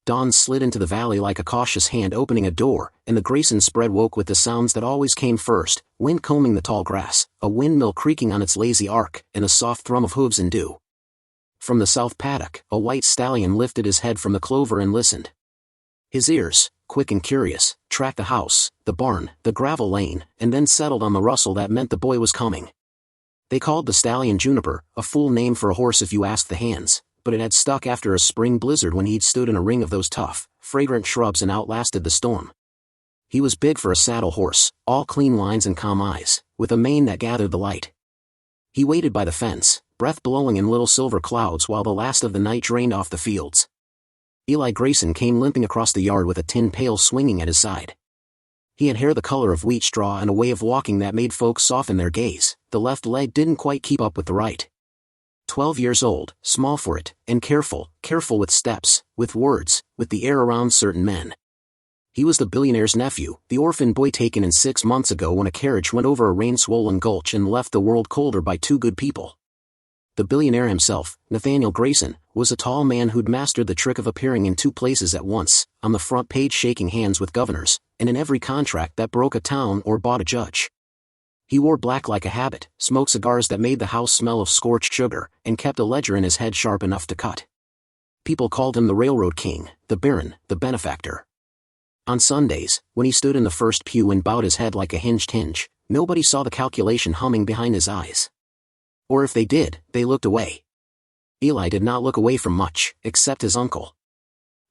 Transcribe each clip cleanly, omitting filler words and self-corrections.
Dawn slid into the valley like a cautious hand opening a door, and the Grayson spread woke with the sounds that always came first: wind combing the tall grass, a windmill creaking on its lazy arc, and the soft thrum of hooves in dew. From the south paddock, a white stallion lifted his head from the clover and listened. His ears, quick and curious, tracked the house, the barn, the gravel lane, and then settled on the rustle that meant the boy was coming. They called the stallion Juniper, a fool name for a horse if you asked the hands, but it had stuck after a spring blizzard when he'd stood in a ring of those tough, fragrant shrubs and outlasted the storm. He was big for a saddle horse, all clean lines and calm eyes, with a mane that gathered the light. He waited by the fence, breath blowing in little silver clouds while the last of the night drained off the fields. Eli Grayson came limping across the yard with a tin pail swinging at his side. He had hair the color of wheat straw and a way of walking that made folks soften their gaze. The left leg didn't quite keep up with the right. 12 years old, small for it, and careful with steps, with words, with the air around certain men. He was the billionaire's nephew, the orphan boy taken in 6 months ago when a carriage went over a rain-swollen gulch and left the world colder by two good people. The billionaire himself, Nathaniel Grayson, was a tall man who'd mastered the trick of appearing in two places at once, on the front page shaking hands with governors, and in every contract that broke a town or bought a judge. He wore black like a habit, smoked cigars that made the house smell of scorched sugar, and kept a ledger in his head sharp enough to cut. People called him the Railroad King, the Baron, the Benefactor. On Sundays, when he stood in the first pew and bowed his head like a hinged hinge, nobody saw the calculation humming behind his eyes. Or if they did, they looked away. Eli did not look away from much, except his uncle.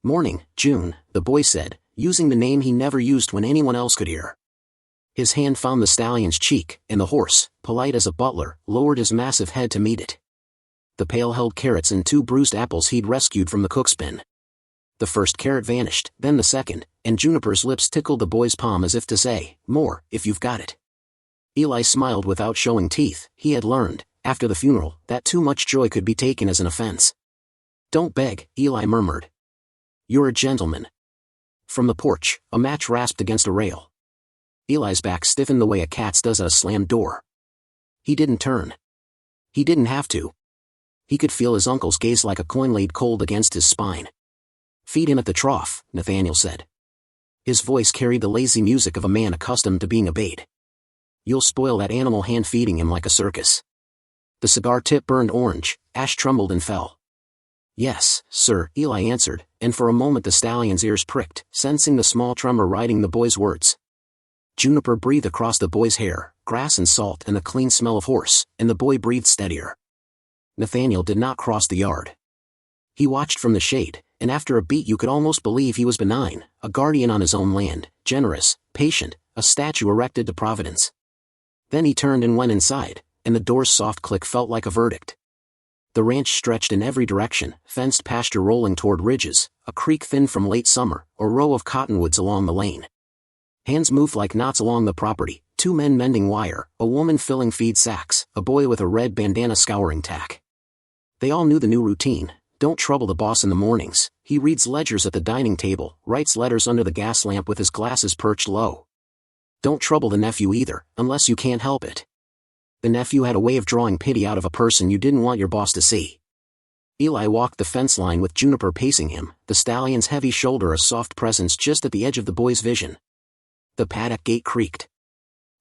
"Morning, June," the boy said, using the name he never used when anyone else could hear. His hand found the stallion's cheek, and the horse, polite as a butler, lowered his massive head to meet it. The pail held carrots and 2 bruised apples he'd rescued from the cook's bin. The first carrot vanished, then the second, and Juniper's lips tickled the boy's palm as if to say, "More, if you've got it." Eli smiled without showing teeth. He had learned, after the funeral, that too much joy could be taken as an offense. "Don't beg," Eli murmured. "You're a gentleman." From the porch, a match rasped against a rail. Eli's back stiffened the way a cat's does at a slammed door. He didn't turn. He didn't have to. He could feel his uncle's gaze like a coin laid cold against his spine. "Feed him at the trough," Nathaniel said. His voice carried the lazy music of a man accustomed to being obeyed. "You'll spoil that animal hand feeding him like a circus." The cigar tip burned orange, ash trembled and fell. "Yes, sir," Eli answered, and for a moment the stallion's ears pricked, sensing the small tremor riding the boy's words. Juniper breathed across the boy's hair, grass and salt and the clean smell of horse, and the boy breathed steadier. Nathaniel did not cross the yard. He watched from the shade, and after a beat you could almost believe he was benign, a guardian on his own land, generous, patient, a statue erected to Providence. Then he turned and went inside, and the door's soft click felt like a verdict. The ranch stretched in every direction, fenced pasture rolling toward ridges, a creek thinned from late summer, a row of cottonwoods along the lane. Hands moved like knots along the property, 2 men mending wire, a woman filling feed sacks, a boy with a red bandana scouring tack. They all knew the new routine. Don't trouble the boss in the mornings. He reads ledgers at the dining table, writes letters under the gas lamp with his glasses perched low. Don't trouble the nephew either, unless you can't help it. The nephew had a way of drawing pity out of a person you didn't want your boss to see. Eli walked the fence line with Juniper pacing him, the stallion's heavy shoulder a soft presence just at the edge of the boy's vision. The paddock gate creaked.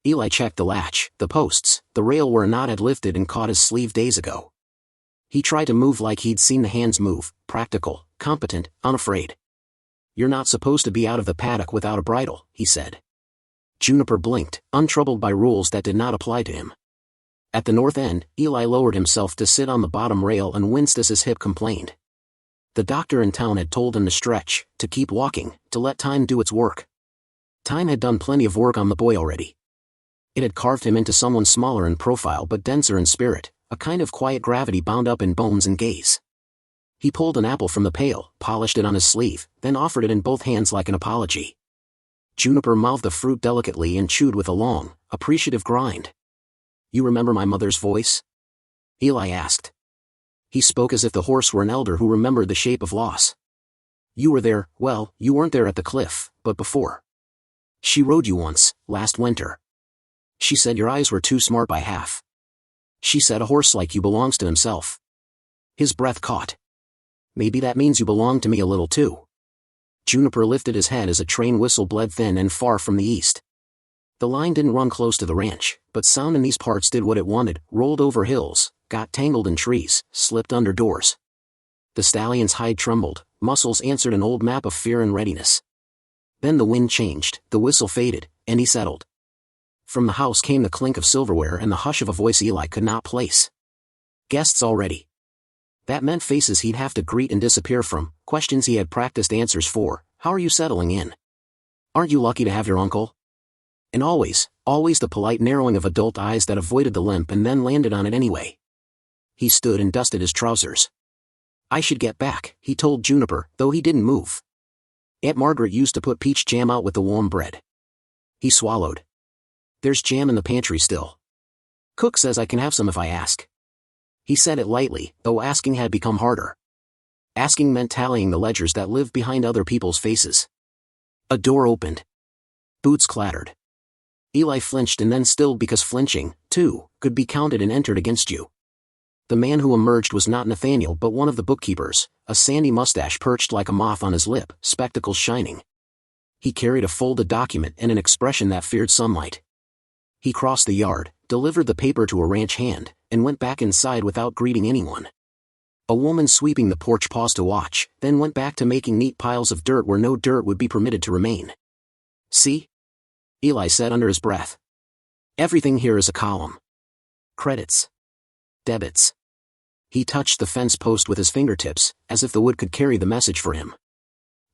Eli checked the latch, the posts, the rail where a knot had lifted and caught his sleeve days ago. He tried to move like he'd seen the hands move, practical, competent, unafraid. "You're not supposed to be out of the paddock without a bridle," he said. Juniper blinked, untroubled by rules that did not apply to him. At the north end, Eli lowered himself to sit on the bottom rail and winced as his hip complained. The doctor in town had told him to stretch, to keep walking, to let time do its work. Time had done plenty of work on the boy already. It had carved him into someone smaller in profile but denser in spirit, a kind of quiet gravity bound up in bones and gaze. He pulled an apple from the pail, polished it on his sleeve, then offered it in both hands like an apology. Juniper mouthed the fruit delicately and chewed with a long, appreciative grind. "You remember my mother's voice?" Eli asked. He spoke as if the horse were an elder who remembered the shape of loss. "You were there, well, you weren't there at the cliff, but before. She rode you once, last winter. She said your eyes were too smart by half. She said a horse like you belongs to himself." His breath caught. "Maybe that means you belong to me a little too." Juniper lifted his head as a train whistle bled thin and far from the east. The line didn't run close to the ranch, but sound in these parts did what it wanted, rolled over hills, got tangled in trees, slipped under doors. The stallion's hide trembled, muscles answered an old map of fear and readiness. Then the wind changed, the whistle faded, and he settled. From the house came the clink of silverware and the hush of a voice Eli could not place. Guests already. That meant faces he'd have to greet and disappear from, questions he had practiced answers for. How are you settling in? Aren't you lucky to have your uncle? And always the polite narrowing of adult eyes that avoided the limp and then landed on it anyway. He stood and dusted his trousers. I should get back, he told Juniper, though he didn't move. Aunt Margaret used to put peach jam out with the warm bread. He swallowed. There's jam in the pantry still. Cook says I can have some if I ask. He said it lightly, though asking had become harder. Asking meant tallying the ledgers that lived behind other people's faces. A door opened. Boots clattered. Eli flinched and then stilled because flinching, too, could be counted and entered against you. The man who emerged was not Nathaniel but one of the bookkeepers, a sandy mustache perched like a moth on his lip, spectacles shining. He carried a folded document and an expression that feared sunlight. He crossed the yard, delivered the paper to a ranch hand, and went back inside without greeting anyone. A woman sweeping the porch paused to watch, then went back to making neat piles of dirt where no dirt would be permitted to remain. See? Eli said under his breath. Everything here is a column. Credits. Debits. He touched the fence post with his fingertips, as if the wood could carry the message for him.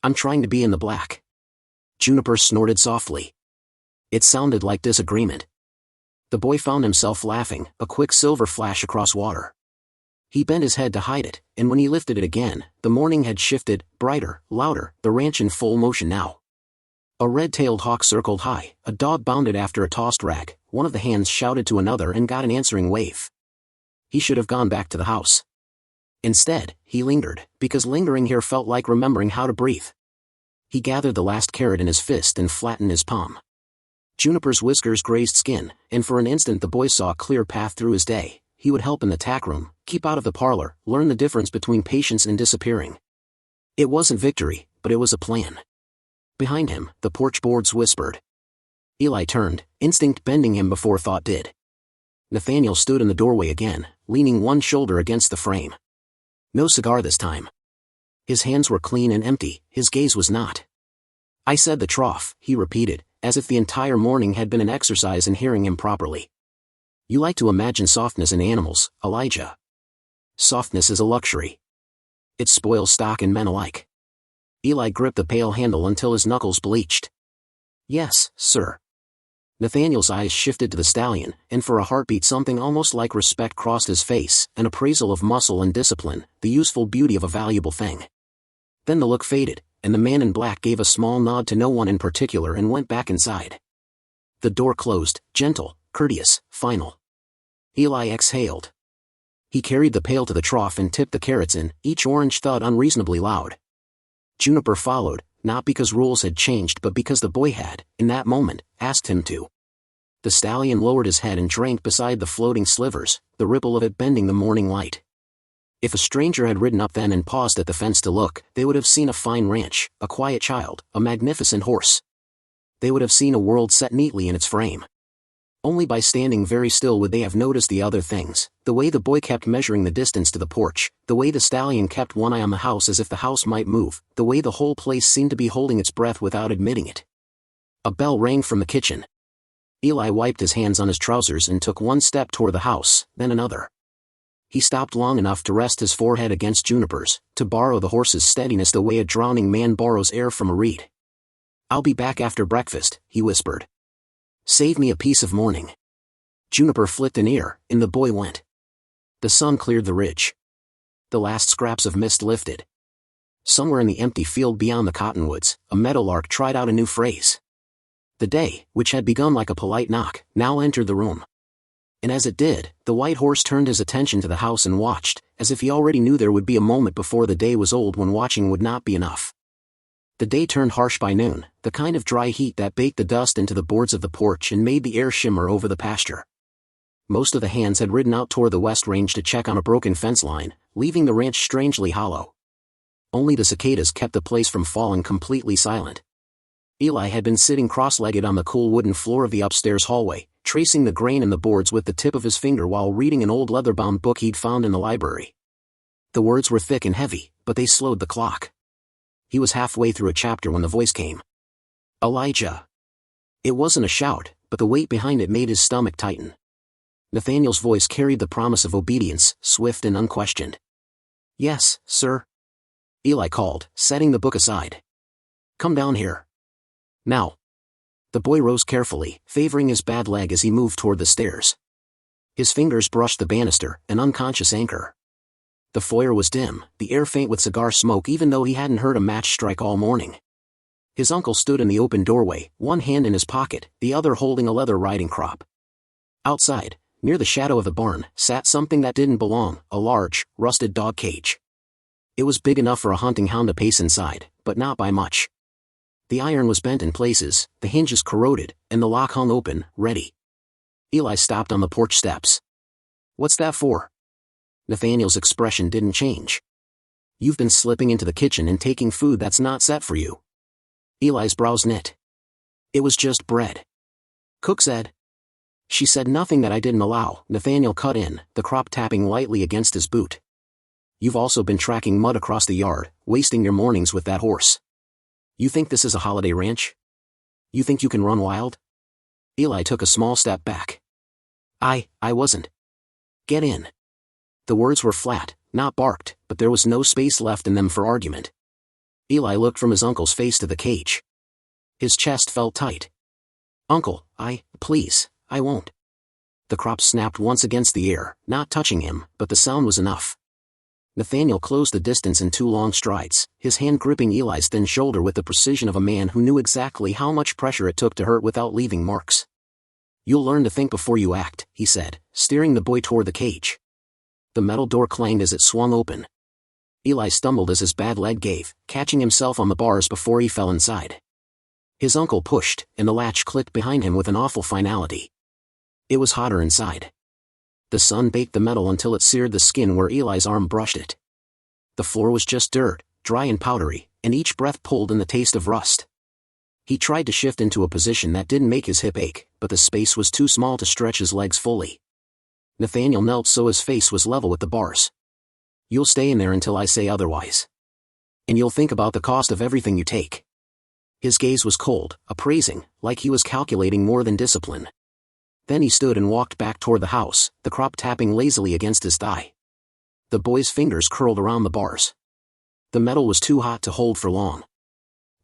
I'm trying to be in the black. Juniper snorted softly. It sounded like disagreement. The boy found himself laughing, a quick silver flash across water. He bent his head to hide it, and when he lifted it again, the morning had shifted, brighter, louder, the ranch in full motion now. A red-tailed hawk circled high, a dog bounded after a tossed rag, one of the hands shouted to another and got an answering wave. He should have gone back to the house. Instead, he lingered, because lingering here felt like remembering how to breathe. He gathered the last carrot in his fist and flattened his palm. Juniper's whiskers grazed skin, and for an instant the boy saw a clear path through his day. He would help in the tack room, keep out of the parlor, learn the difference between patience and disappearing. It wasn't victory, but it was a plan. Behind him, the porch boards whispered. Eli turned, instinct bending him before thought did. Nathaniel stood in the doorway again, leaning one shoulder against the frame. No cigar this time. His hands were clean and empty, his gaze was not. I said the trough, he repeated, as if the entire morning had been an exercise in hearing him properly. You like to imagine softness in animals, Elijah. Softness is a luxury. It spoils stock and men alike. Eli gripped the pail handle until his knuckles bleached. Yes, sir. Nathaniel's eyes shifted to the stallion, and for a heartbeat something almost like respect crossed his face, an appraisal of muscle and discipline, the useful beauty of a valuable thing. Then the look faded, and the man in black gave a small nod to no one in particular and went back inside. The door closed, gentle, courteous, final. Eli exhaled. He carried the pail to the trough and tipped the carrots in, each orange thud unreasonably loud. Juniper followed, not because rules had changed but because the boy had, in that moment, asked him to. The stallion lowered his head and drank beside the floating slivers, the ripple of it bending the morning light. If a stranger had ridden up then and paused at the fence to look, they would have seen a fine ranch, a quiet child, a magnificent horse. They would have seen a world set neatly in its frame. Only by standing very still would they have noticed the other things, the way the boy kept measuring the distance to the porch, the way the stallion kept one eye on the house as if the house might move, the way the whole place seemed to be holding its breath without admitting it. A bell rang from the kitchen. Eli wiped his hands on his trousers and took one step toward the house, then another. He stopped long enough to rest his forehead against Juniper's, to borrow the horse's steadiness the way a drowning man borrows air from a reed. I'll be back after breakfast, he whispered. Save me a piece of morning. Juniper flicked an ear, and the boy went. The sun cleared the ridge. The last scraps of mist lifted. Somewhere in the empty field beyond the cottonwoods, a meadowlark tried out a new phrase. The day, which had begun like a polite knock, now entered the room. And as it did, the white horse turned his attention to the house and watched, as if he already knew there would be a moment before the day was old when watching would not be enough. The day turned harsh by noon, the kind of dry heat that baked the dust into the boards of the porch and made the air shimmer over the pasture. Most of the hands had ridden out toward the west range to check on a broken fence line, leaving the ranch strangely hollow. Only the cicadas kept the place from falling completely silent. Eli had been sitting cross-legged on the cool wooden floor of the upstairs hallway, tracing the grain in the boards with the tip of his finger while reading an old leather-bound book he'd found in the library. The words were thick and heavy, but they slowed the clock. He was halfway through a chapter when the voice came. "Elijah." It wasn't a shout, but the weight behind it made his stomach tighten. Nathaniel's voice carried the promise of obedience, swift and unquestioned. "Yes, sir," Eli called, setting the book aside. "Come down here. Now." The boy rose carefully, favoring his bad leg as he moved toward the stairs. His fingers brushed the banister, an unconscious anchor. The foyer was dim, the air faint with cigar smoke even though he hadn't heard a match strike all morning. His uncle stood in the open doorway, one hand in his pocket, the other holding a leather riding crop. Outside, near the shadow of the barn, sat something that didn't belong, a large, rusted dog cage. It was big enough for a hunting hound to pace inside, but not by much. The iron was bent in places, the hinges corroded, and the lock hung open, ready. Eli stopped on the porch steps. "What's that for?" Nathaniel's expression didn't change. "You've been slipping into the kitchen and taking food that's not set for you." Eli's brows knit. "It was just bread. Cook said." "She said nothing that I didn't allow," Nathaniel cut in, the crop tapping lightly against his boot. "You've also been tracking mud across the yard, wasting your mornings with that horse. You think this is a holiday ranch? You think you can run wild?" Eli took a small step back. I wasn't." "Get in." The words were flat, not barked, but there was no space left in them for argument. Eli looked from his uncle's face to the cage. His chest felt tight. "Uncle, please, I won't." The crop snapped once against the air, not touching him, but the sound was enough. Nathaniel closed the distance in 2 long strides, his hand gripping Eli's thin shoulder with the precision of a man who knew exactly how much pressure it took to hurt without leaving marks. "You'll learn to think before you act," he said, steering the boy toward the cage. The metal door clanged as it swung open. Eli stumbled as his bad leg gave, catching himself on the bars before he fell inside. His uncle pushed, and the latch clicked behind him with an awful finality. It was hotter inside. The sun baked the metal until it seared the skin where Eli's arm brushed it. The floor was just dirt, dry and powdery, and each breath pulled in the taste of rust. He tried to shift into a position that didn't make his hip ache, but the space was too small to stretch his legs fully. Nathaniel knelt so his face was level with the bars. "You'll stay in there until I say otherwise. And you'll think about the cost of everything you take." His gaze was cold, appraising, like he was calculating more than discipline. Then he stood and walked back toward the house, the crop tapping lazily against his thigh. The boy's fingers curled around the bars. The metal was too hot to hold for long.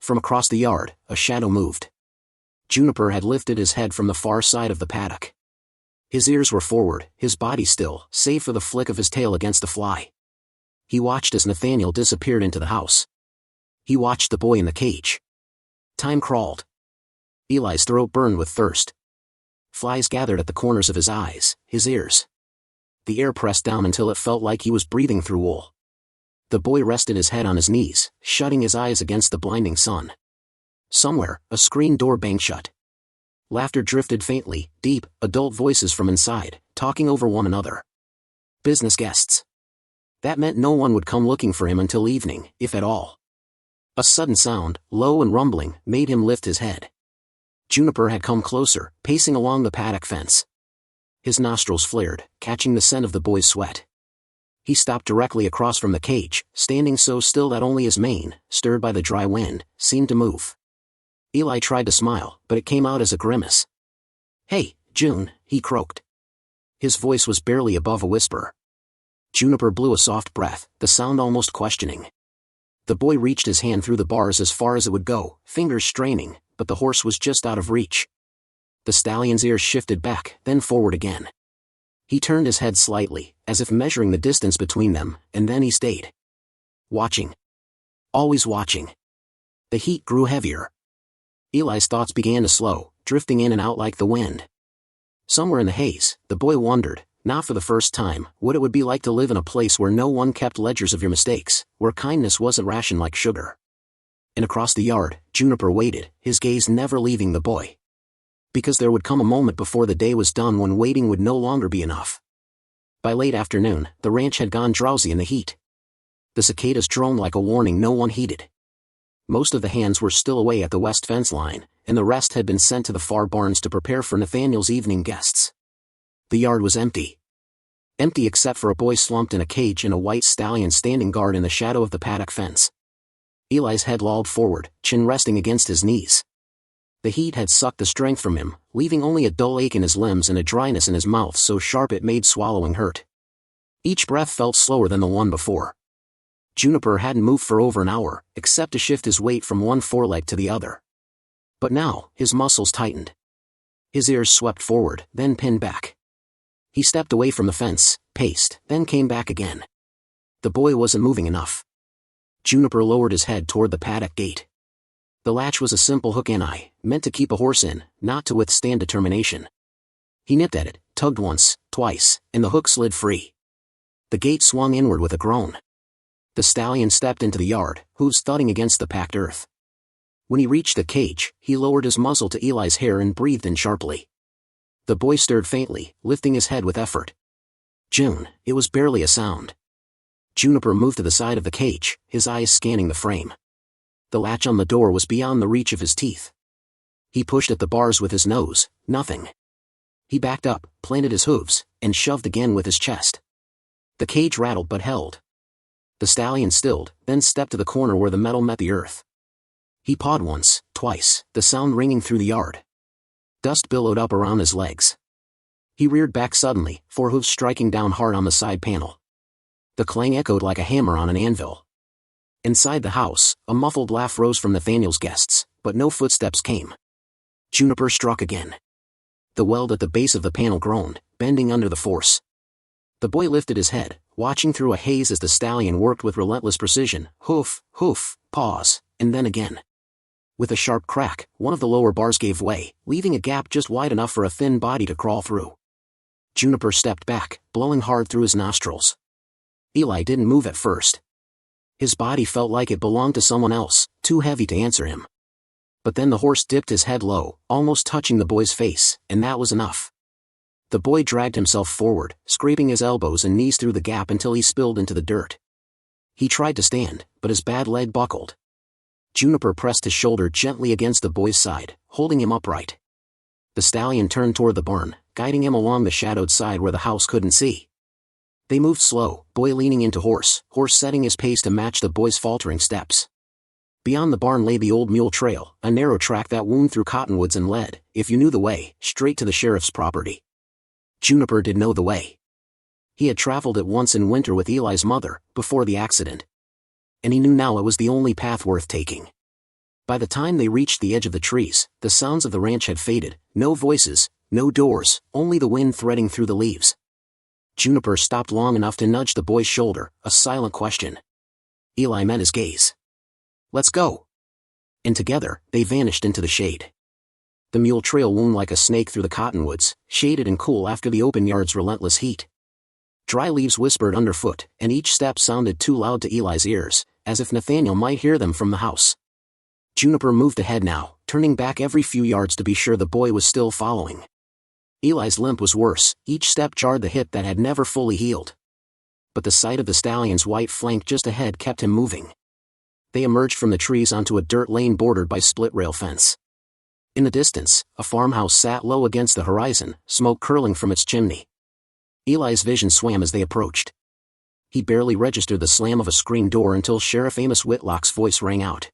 From across the yard, a shadow moved. Juniper had lifted his head from the far side of the paddock. His ears were forward, his body still, save for the flick of his tail against a fly. He watched as Nathaniel disappeared into the house. He watched the boy in the cage. Time crawled. Eli's throat burned with thirst. Flies gathered at the corners of his eyes, his ears. The air pressed down until it felt like he was breathing through wool. The boy rested his head on his knees, shutting his eyes against the blinding sun. Somewhere, a screen door banged shut. Laughter drifted faintly, deep, adult voices from inside, talking over one another. Business guests. That meant no one would come looking for him until evening, if at all. A sudden sound, low and rumbling, made him lift his head. Juniper had come closer, pacing along the paddock fence. His nostrils flared, catching the scent of the boy's sweat. He stopped directly across from the cage, standing so still that only his mane, stirred by the dry wind, seemed to move. Eli tried to smile, but it came out as a grimace. "Hey, June," he croaked. His voice was barely above a whisper. Juniper blew a soft breath, the sound almost questioning. The boy reached his hand through the bars as far as it would go, fingers straining, but the horse was just out of reach. The stallion's ears shifted back, then forward again. He turned his head slightly, as if measuring the distance between them, and then he stayed. Watching. Always watching. The heat grew heavier. Eli's thoughts began to slow, drifting in and out like the wind. Somewhere in the haze, the boy wondered, not for the first time, what it would be like to live in a place where no one kept ledgers of your mistakes, where kindness wasn't rationed like sugar. And across the yard, Juniper waited, his gaze never leaving the boy. Because there would come a moment before the day was done when waiting would no longer be enough. By late afternoon, the ranch had gone drowsy in the heat. The cicadas droned like a warning no one heeded. Most of the hands were still away at the west fence line, and the rest had been sent to the far barns to prepare for Nathaniel's evening guests. The yard was empty. Empty except for a boy slumped in a cage and a white stallion standing guard in the shadow of the paddock fence. Eli's head lolled forward, chin resting against his knees. The heat had sucked the strength from him, leaving only a dull ache in his limbs and a dryness in his mouth so sharp it made swallowing hurt. Each breath felt slower than the one before. Juniper hadn't moved for over an hour, except to shift his weight from one foreleg to the other. But now, his muscles tightened. His ears swept forward, then pinned back. He stepped away from the fence, paced, then came back again. The boy wasn't moving enough. Juniper lowered his head toward the paddock gate. The latch was a simple hook and eye, meant to keep a horse in, not to withstand determination. He nipped at it, tugged once, twice, and the hook slid free. The gate swung inward with a groan. The stallion stepped into the yard, hooves thudding against the packed earth. When he reached the cage, he lowered his muzzle to Eli's hair and breathed in sharply. The boy stirred faintly, lifting his head with effort. June, it was barely a sound. Juniper moved to the side of the cage, his eyes scanning the frame. The latch on the door was beyond the reach of his teeth. He pushed at the bars with his nose, nothing. He backed up, planted his hooves, and shoved again with his chest. The cage rattled but held. The stallion stilled, then stepped to the corner where the metal met the earth. He pawed once, twice, the sound ringing through the yard. Dust billowed up around his legs. He reared back suddenly, forehooves striking down hard on the side panel. The clang echoed like a hammer on an anvil. Inside the house, a muffled laugh rose from Nathaniel's guests, but no footsteps came. Juniper struck again. The weld at the base of the panel groaned, bending under the force. The boy lifted his head, watching through a haze as the stallion worked with relentless precision, hoof, hoof, pause, and then again. With a sharp crack, one of the lower bars gave way, leaving a gap just wide enough for a thin body to crawl through. Juniper stepped back, blowing hard through his nostrils. Eli didn't move at first. His body felt like it belonged to someone else, too heavy to answer him. But then the horse dipped his head low, almost touching the boy's face, and that was enough. The boy dragged himself forward, scraping his elbows and knees through the gap until he spilled into the dirt. He tried to stand, but his bad leg buckled. Juniper pressed his shoulder gently against the boy's side, holding him upright. The stallion turned toward the barn, guiding him along the shadowed side where the house couldn't see. They moved slow, boy leaning into horse setting his pace to match the boy's faltering steps. Beyond the barn lay the old mule trail, a narrow track that wound through cottonwoods and led, if you knew the way, straight to the sheriff's property. Juniper did know the way. He had traveled it once in winter with Eli's mother, before the accident. And he knew now it was the only path worth taking. By the time they reached the edge of the trees, the sounds of the ranch had faded, no voices, no doors, only the wind threading through the leaves. Juniper stopped long enough to nudge the boy's shoulder, a silent question. Eli met his gaze. "Let's go." And together, they vanished into the shade. The mule trail wound like a snake through the cottonwoods, shaded and cool after the open yard's relentless heat. Dry leaves whispered underfoot, and each step sounded too loud to Eli's ears, as if Nathaniel might hear them from the house. Juniper moved ahead now, turning back every few yards to be sure the boy was still following. Eli's limp was worse, each step jarred the hip that had never fully healed. But the sight of the stallion's white flank just ahead kept him moving. They emerged from the trees onto a dirt lane bordered by split-rail fence. In the distance, a farmhouse sat low against the horizon, smoke curling from its chimney. Eli's vision swam as they approached. He barely registered the slam of a screen door until Sheriff Amos Whitlock's voice rang out.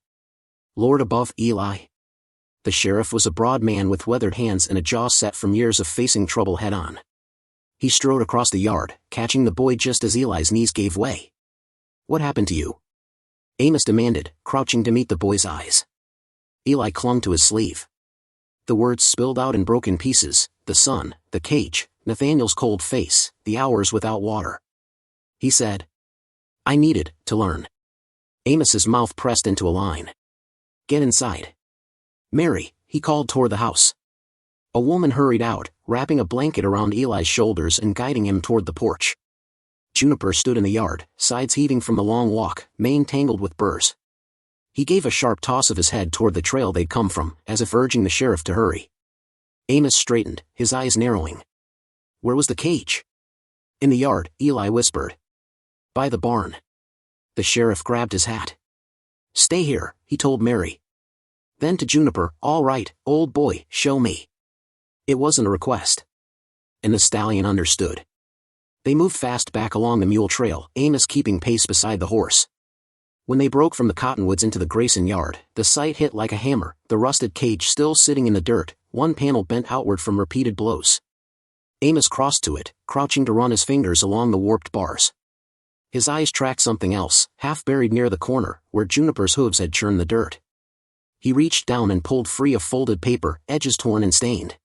"Lord above, Eli." The sheriff was a broad man with weathered hands and a jaw set from years of facing trouble head-on. He strode across the yard, catching the boy just as Eli's knees gave way. "What happened to you?" Amos demanded, crouching to meet the boy's eyes. Eli clung to his sleeve. The words spilled out in broken pieces, the sun, the cage, Nathaniel's cold face, the hours without water. He said, "I needed to learn." Amos's mouth pressed into a line. "Get inside." "Mary," he called toward the house. A woman hurried out, wrapping a blanket around Eli's shoulders and guiding him toward the porch. Juniper stood in the yard, sides heaving from the long walk, mane tangled with burrs. He gave a sharp toss of his head toward the trail they'd come from, as if urging the sheriff to hurry. Amos straightened, his eyes narrowing. "Where was the cage?" "In the yard," Eli whispered. "By the barn." The sheriff grabbed his hat. "Stay here," he told Mary. Then to Juniper, "All right, old boy, show me." It wasn't a request. And the stallion understood. They moved fast back along the mule trail, Amos keeping pace beside the horse. When they broke from the cottonwoods into the Grayson yard, the sight hit like a hammer, the rusted cage still sitting in the dirt, one panel bent outward from repeated blows. Amos crossed to it, crouching to run his fingers along the warped bars. His eyes tracked something else, half buried near the corner, where Juniper's hooves had churned the dirt. He reached down and pulled free a folded paper, edges torn and stained.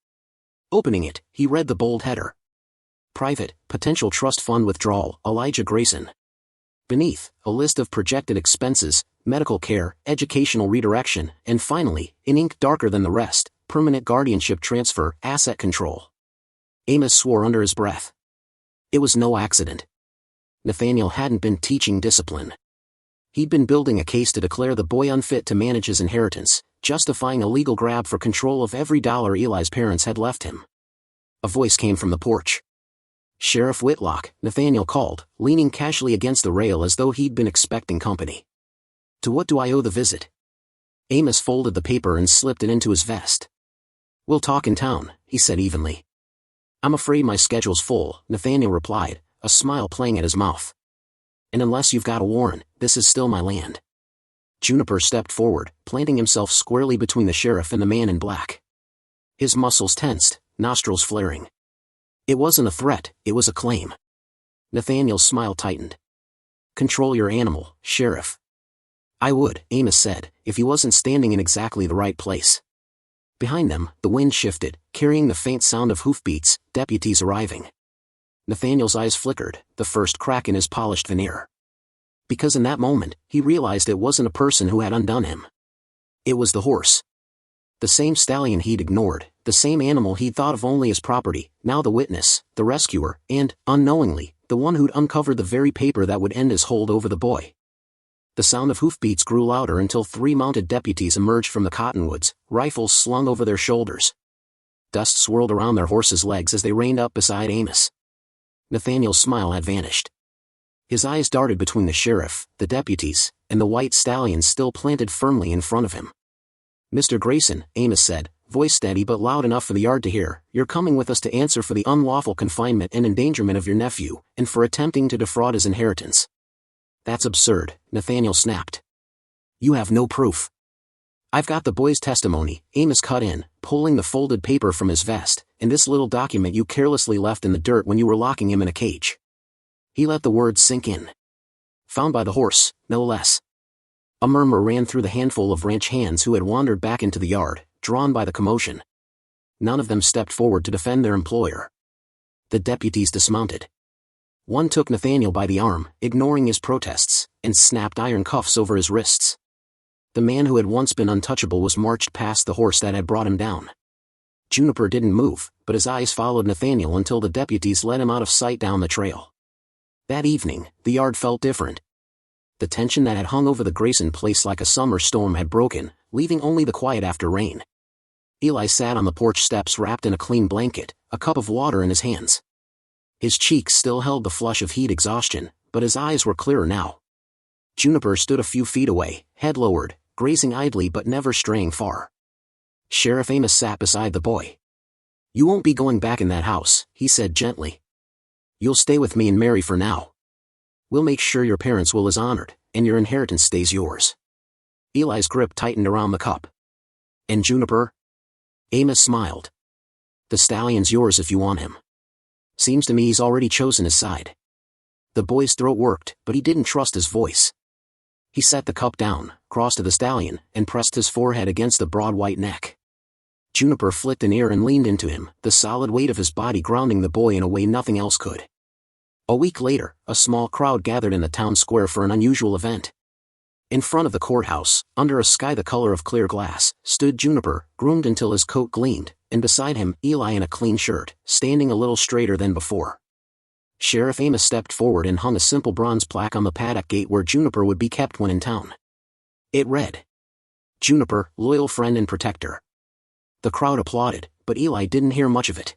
Opening it, he read the bold header. Private, Potential Trust Fund Withdrawal, Elijah Grayson. Beneath, a list of projected expenses, medical care, educational redirection, and finally, in ink darker than the rest, permanent guardianship transfer, asset control. Amos swore under his breath. It was no accident. Nathaniel hadn't been teaching discipline. He'd been building a case to declare the boy unfit to manage his inheritance, justifying a legal grab for control of every dollar Eli's parents had left him. A voice came from the porch. "Sheriff Whitlock," Nathaniel called, leaning casually against the rail as though he'd been expecting company. "To what do I owe the visit?" Amos folded the paper and slipped it into his vest. "We'll talk in town," he said evenly. "I'm afraid my schedule's full," Nathaniel replied, a smile playing at his mouth. "And unless you've got a warrant, this is still my land." Juniper stepped forward, planting himself squarely between the sheriff and the man in black. His muscles tensed, nostrils flaring. It wasn't a threat, it was a claim. Nathaniel's smile tightened. "Control your animal, Sheriff." "I would," Amos said, "if he wasn't standing in exactly the right place." Behind them, the wind shifted, carrying the faint sound of hoofbeats, deputies arriving. Nathaniel's eyes flickered, the first crack in his polished veneer. Because in that moment, he realized it wasn't a person who had undone him. It was the horse. The same stallion he'd ignored, the same animal he'd thought of only as property, now the witness, the rescuer, and, unknowingly, the one who'd uncovered the very paper that would end his hold over the boy. The sound of hoofbeats grew louder until 3 mounted deputies emerged from the cottonwoods, rifles slung over their shoulders. Dust swirled around their horses' legs as they reined up beside Amos. Nathaniel's smile had vanished. His eyes darted between the sheriff, the deputies, and the white stallion still planted firmly in front of him. "Mr. Grayson," Amos said, voice steady but loud enough for the yard to hear, "you're coming with us to answer for the unlawful confinement and endangerment of your nephew, and for attempting to defraud his inheritance." "That's absurd," Nathaniel snapped. "You have no proof." "I've got the boy's testimony," Amos cut in, pulling the folded paper from his vest, "and this little document you carelessly left in the dirt when you were locking him in a cage." He let the words sink in. "Found by the horse, no less." A murmur ran through the handful of ranch hands who had wandered back into the yard, drawn by the commotion. None of them stepped forward to defend their employer. The deputies dismounted. One took Nathaniel by the arm, ignoring his protests, and snapped iron cuffs over his wrists. The man who had once been untouchable was marched past the horse that had brought him down. Juniper didn't move, but his eyes followed Nathaniel until the deputies led him out of sight down the trail. That evening, the yard felt different. The tension that had hung over the Grayson place like a summer storm had broken, leaving only the quiet after rain. Eli sat on the porch steps wrapped in a clean blanket, a cup of water in his hands. His cheeks still held the flush of heat exhaustion, but his eyes were clearer now. Juniper stood a few feet away, head lowered, grazing idly but never straying far. Sheriff Amos sat beside the boy. "You won't be going back in that house," he said gently. "You'll stay with me and Mary for now. We'll make sure your parents' will is honored, and your inheritance stays yours." Eli's grip tightened around the cup. "And Juniper?" Amos smiled. "The stallion's yours if you want him. Seems to me he's already chosen his side." The boy's throat worked, but he didn't trust his voice. He set the cup down, crossed to the stallion, and pressed his forehead against the broad white neck. Juniper flicked an ear and leaned into him, the solid weight of his body grounding the boy in a way nothing else could. A week later, a small crowd gathered in the town square for an unusual event. In front of the courthouse, under a sky the color of clear glass, stood Juniper, groomed until his coat gleamed, and beside him, Eli in a clean shirt, standing a little straighter than before. Sheriff Amos stepped forward and hung a simple bronze plaque on the paddock gate where Juniper would be kept when in town. It read, "Juniper, loyal friend and protector." The crowd applauded, but Eli didn't hear much of it.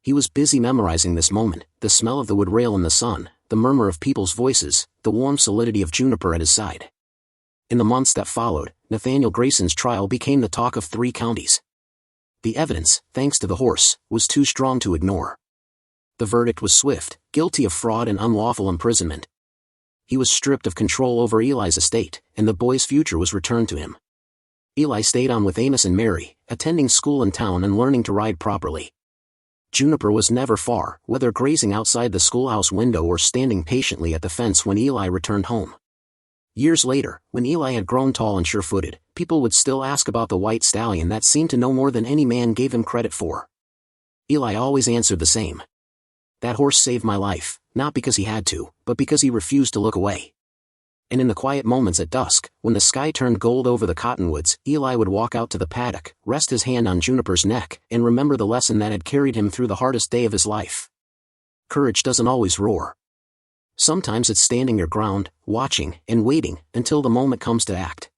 He was busy memorizing this moment, the smell of the wood rail in the sun, the murmur of people's voices, the warm solidity of juniper at his side. In the months that followed, Nathaniel Grayson's trial became the talk of 3 counties. The evidence, thanks to the horse, was too strong to ignore. The verdict was swift: guilty of fraud and unlawful imprisonment. He was stripped of control over Eli's estate, and the boy's future was returned to him. Eli stayed on with Amos and Mary, attending school in town and learning to ride properly. Juniper was never far, whether grazing outside the schoolhouse window or standing patiently at the fence when Eli returned home. Years later, when Eli had grown tall and sure-footed, people would still ask about the white stallion that seemed to know more than any man gave him credit for. Eli always answered the same: "That horse saved my life, not because he had to, but because he refused to look away." And in the quiet moments at dusk, when the sky turned gold over the cottonwoods, Eli would walk out to the paddock, rest his hand on Juniper's neck, and remember the lesson that had carried him through the hardest day of his life. Courage doesn't always roar. Sometimes it's standing your ground, watching, and waiting, until the moment comes to act.